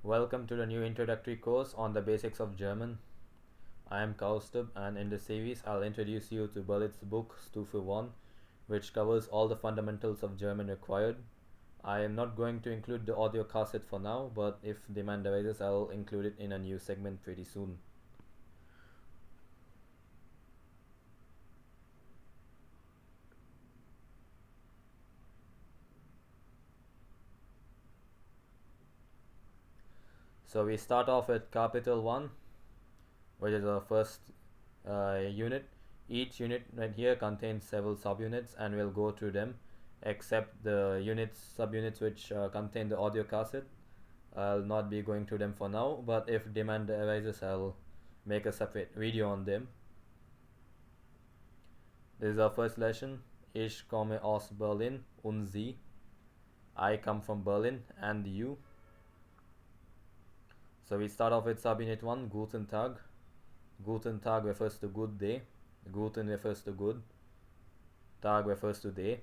Welcome to the new introductory course on the basics of German. I am Kaustub, and in this series I'll introduce you to Berlitz book Stufe 1, which covers all the fundamentals of German required. I am not going to include the audio cassette for now, but if demand arises I'll include it in a new segment pretty soon. So we start off with Kapitel 1, which is our first unit. Each unit right here contains several subunits, and we'll go through them, except the subunits which contain the audio cassette. I'll not be going through them for now, but if demand arises I'll make a separate video on them. This is our first lesson. Ich komme aus Berlin und Sie. I come from Berlin and you. So we start off with subunit 1, Guten Tag. Guten Tag refers to good day. Guten refers to good. Tag refers to day.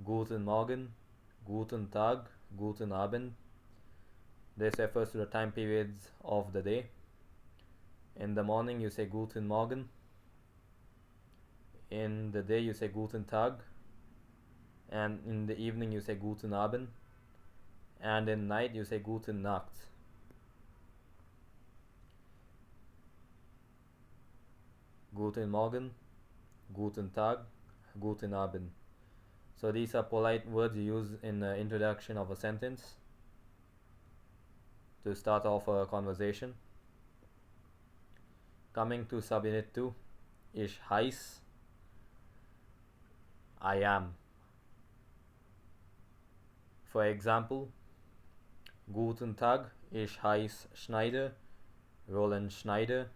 Guten Morgen, Guten Tag, Guten Abend. This refers to the time periods of the day. In the morning you say Guten Morgen. In the day you say Guten Tag. And in the evening you say Guten Abend. And in night you say Guten Nacht. Guten Morgen, Guten Tag, Guten Abend. So these are polite words you use in the introduction of a sentence to start off a conversation. Coming to subunit 2, Ich heiß, I am. For example, Guten Tag, ich heiß Schneider, Roland Schneider.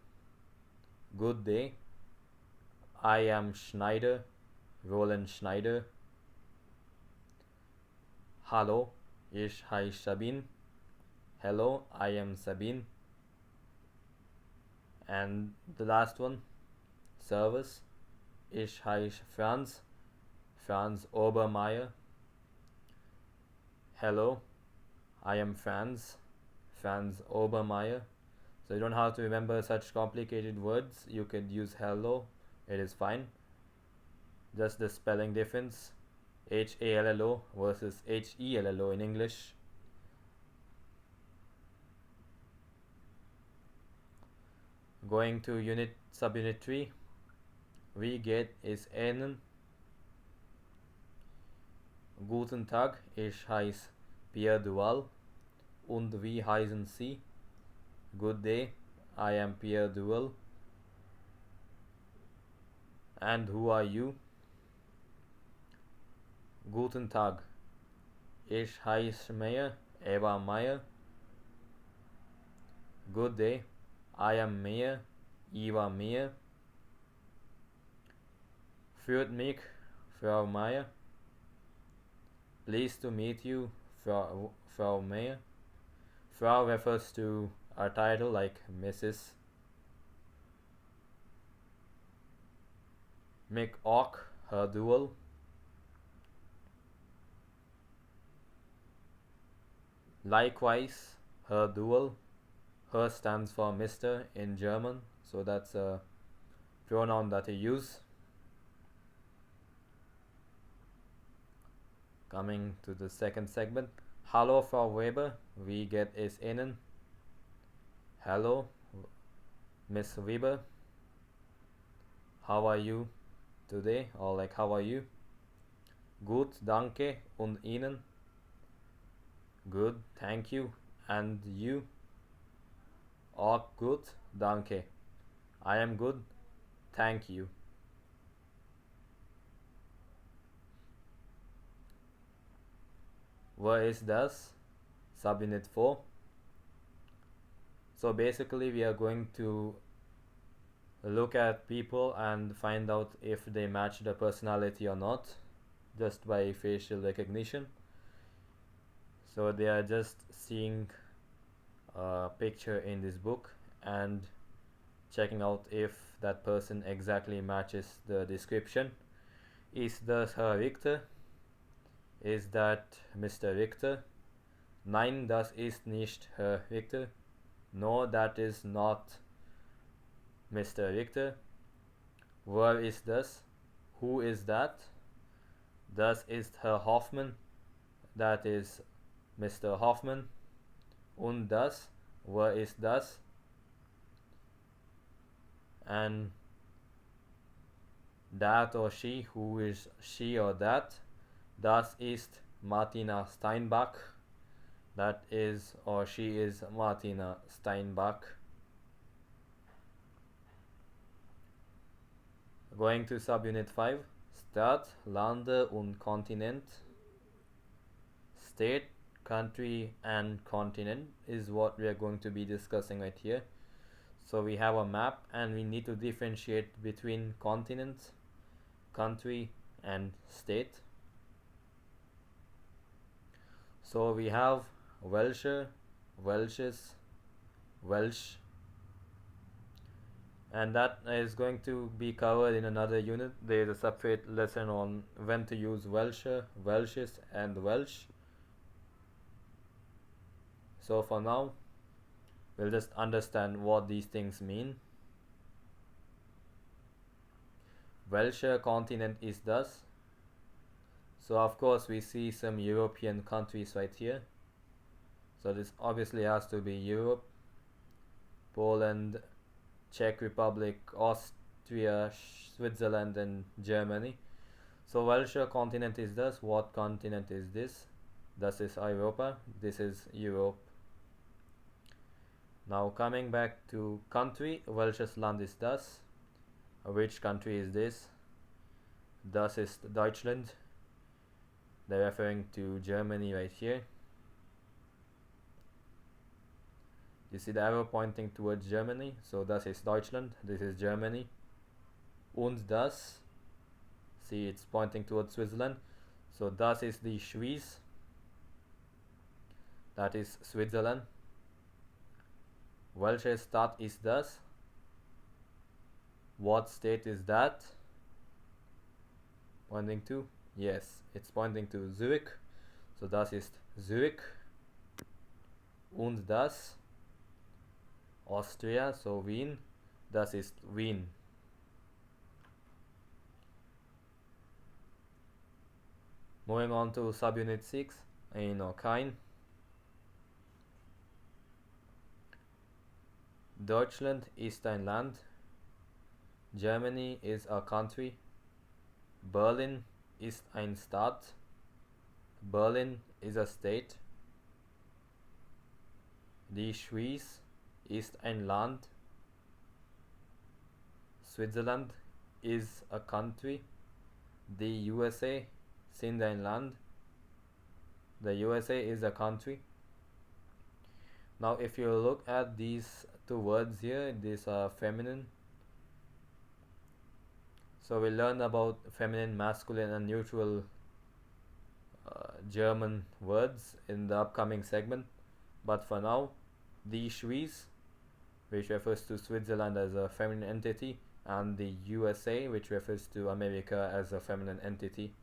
Good day, I am Schneider, Roland Schneider. Hallo, ich heiße Sabine. Hello, I am Sabine. And the last one, Servus, ich heiße Franz, Franz Obermeier. Hello, I am Franz, Franz Obermeier. So you don't have to remember such complicated words. You could use hello, it is fine. Just the spelling difference, Hallo versus Hello in English. Going to subunit 3, wie geht es Ihnen? Guten Tag, ich heiße Pierre Duval. Und wie heißen Sie? Good day, I am Pierre Duval. And who are you? Guten Tag, ich heiße Eva Meyer. Good day, I am Meyer, Eva Meyer. Führt mich, Frau Meyer. Pleased to meet you, Frau Meyer. Frau refers to a title like Mrs. Mich auch, Herr Duval. Likewise, Herr Duval. Herr stands for Mr. in German, so that's a pronoun that you use. Coming to the second segment. Hallo Frau Weber, wie geht es Ihnen? Hello, Miss Weber. How are you today? Or like, how are you? Gut, danke. Und Ihnen? Good, thank you. And you? Auch gut, danke. I am good, thank you. Where is das? Subunit 4. So basically we are going to look at people and find out if they match the personality or not, just by facial recognition. So they are just seeing a picture in this book and checking out if that person exactly matches the description. Is das Herr Richter? Is that Mr. Richter? Nein, das ist nicht Herr Richter. No, that is not Mr. Richter. Where is das? Who is that? Das ist Herr Hoffmann. That is Mr. Hoffman. Und das? Where is das? And that or she, who is she or that? Das ist Martina Steinbach. That is or she is Martina Steinbach. Going to subunit 5. Stadt, Lande und Kontinent. State, country and continent is what we are going to be discussing right here. So we have a map and we need to differentiate between continent, country and state. So we have Welsher, Welshes, Welsh, and that is going to be covered in another unit. There is a separate lesson on when to use Welsher, Welshes and Welsh. So for now, we'll just understand what these things mean. Welsher continent is thus. So of course we see some European countries right here. So this obviously has to be Europe, Poland, Czech Republic, Austria, Switzerland and Germany. So Welsher continent is thus. What continent is this? Thus is Europa. This is Europe. Now coming back to country, Welsches Land is das. Which country is this? Das ist Deutschland. They're referring to Germany right here. You see the arrow pointing towards Germany, so das ist Deutschland, this is Germany. Und das, see it's pointing towards Switzerland, so das ist die Schweiz, that is Switzerland. Welche Stadt ist das? What state is that? Pointing to? Yes, it's pointing to Zurich. So das ist Zurich. Und das? Austria, so Wien. Das ist Wien. Moving on to subunit 6, ein or kein. Deutschland ist ein Land. Germany is a country. Berlin ist ein Stadt. Berlin is a state. Die Schweiz ist ein Land. Switzerland is a country. The USA sind ein Land. The USA is a country. Now if you look at these two words here, these are feminine. So we learn about feminine, masculine and neutral German words in the upcoming segment. But for now, die Schweiz, which refers to Switzerland as a feminine entity, and the USA, which refers to America as a feminine entity.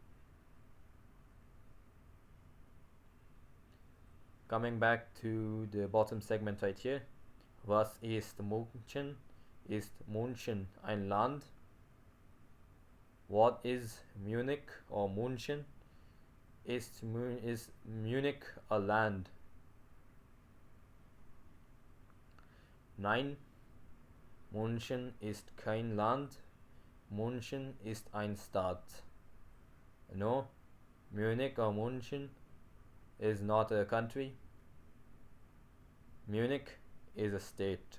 Coming back to the bottom segment right here. Was ist München? Ist München ein Land? What is Munich or München? Is Munich a land? Nein, München ist kein Land. München ist ein Stadt. No, Munich or München is not a country. Munich is a state.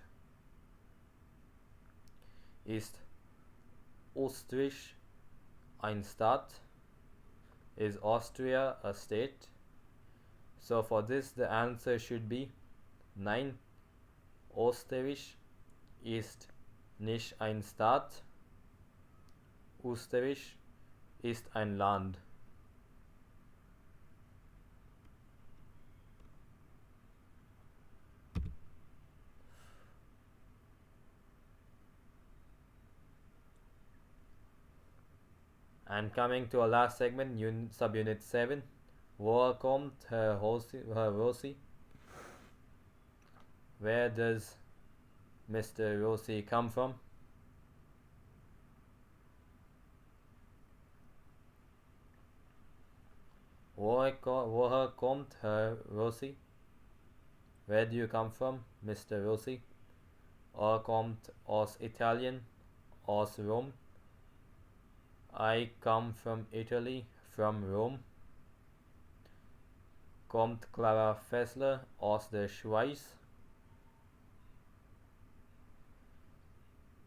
Ist Österreich ein Staat? Is Austria a state? So for this the answer should be Nein, Österreich ist nicht ein Staat. Österreich ist ein Land. And coming to our last segment, subunit 7, Woher kommt Herr Rossi? Where does Mr. Rossi come from? Woher kommt Herr Rossi? Where do you come from, Mr. Rossi? Kommt aus Italien, aus Rom. I come from Italy, from Rome. Kommt Clara Fessler aus der Schweiz?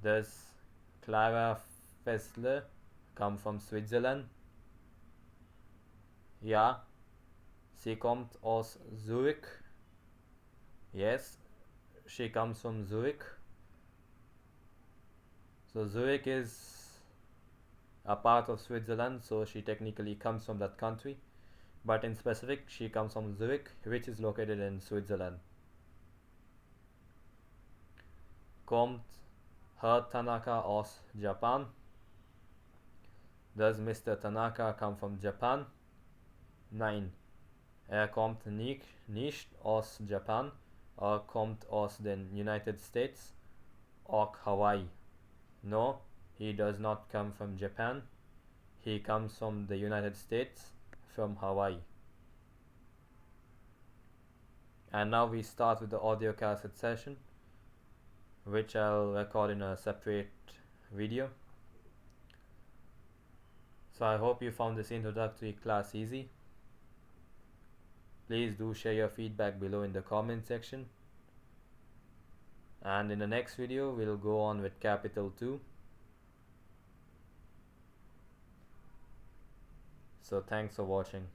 Does Clara Fessler come from Switzerland? Ja, sie kommt aus Zurich. Yes, she comes from Zurich. So Zurich is a part of Switzerland, so she technically comes from that country. But in specific, she comes from Zurich, which is located in Switzerland. Kommt Herr Tanaka aus Japan? Does Mr. Tanaka come from Japan? Nein, kommt nicht aus Japan. Kommt aus den United States. Or Hawaii. No, he does not come from Japan. He comes from the United States, from Hawaii. And now we start with the audio cassette session, which I'll record in a separate video. So I hope you found this introductory class easy. Please do share your feedback below in the comment section. And in the next video, we'll go on with Kapitel 2. So thanks for watching.